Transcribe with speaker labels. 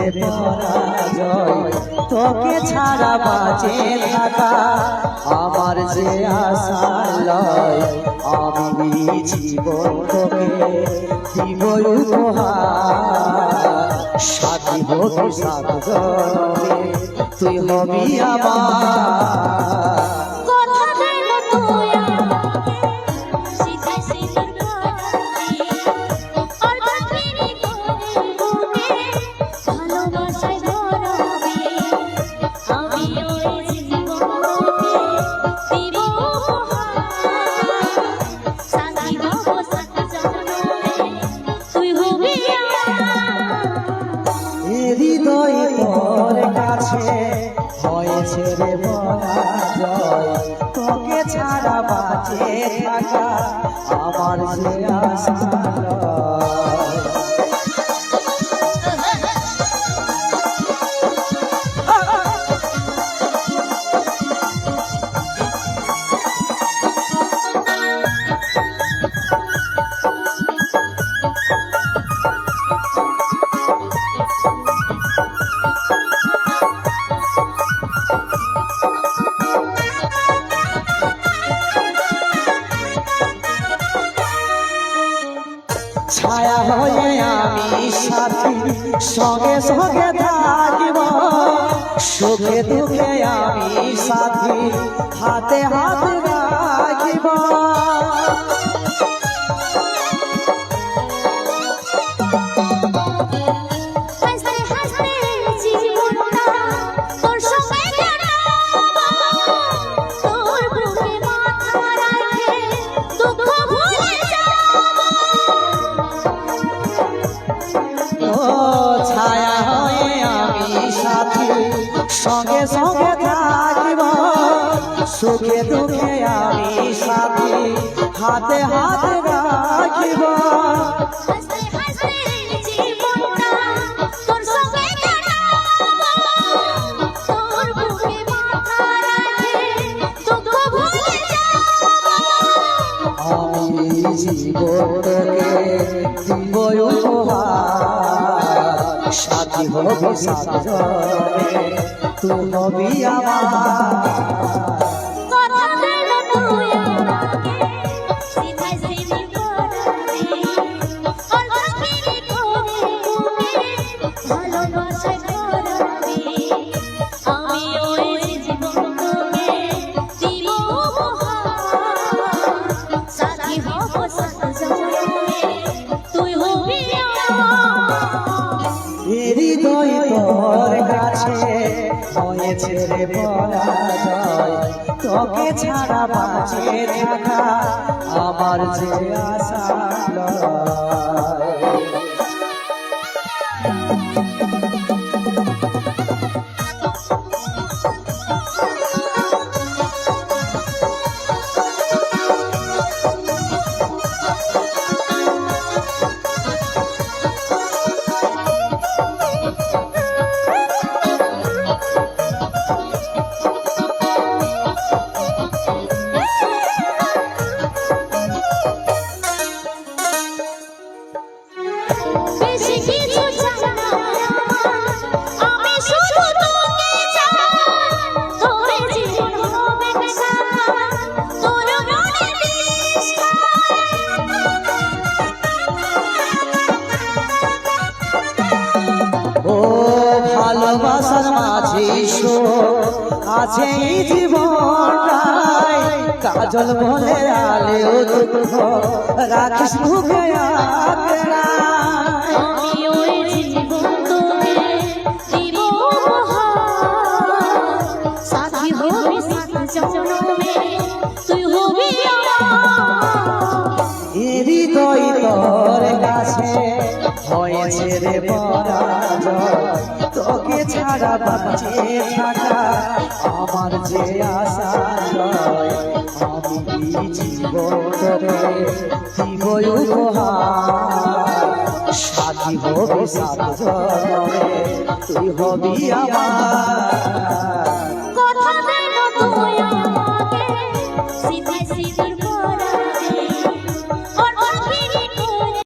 Speaker 1: রে পরাজয় তোকে ছাড়া বাঁচে থাকা আমার যে আশা লয় আমি জীবন তোকে দিব উপহার সাথী হবি সাথে তুই হবি আমার হৃদয় তোর কাছে হয়েছে রে পরাজয় তোকে ছাড়া বাঁচে থাকা আমার যে আশা ছায়া হয়ে আমি সাথী সঙ্গে সঙ্গে থাকিব সুখে দুঃখে আমি সাথী হাতে হাত রাখিব ছায়া হয়ে আমি সাথী সঙ্গে সঙ্গে থাকিব সুখে দুঃখে আমি সাথী হাতে হাত রাখিব আমি জীবনকে দিব উপহার সাথী হবি সাথে তুই হবি আমার হৃদয় তোর কাছে হয়েছে রে পরাজয় তোকে ছাড়া বাঁচে থাকা আমার যে আশা ভালোবাসার মাঝে আছে জীবনটাই কাজল বলে আলেও দুঃখ রাখিস মুখে হৃদয় তোর কাছে হয়েছে রে পরাজয় তোকে ছাড়া বাঁচে থাকা আমার যে আশা আমি জীবন দিব উপহার সাথী হবি সাথে তুই হবি আমার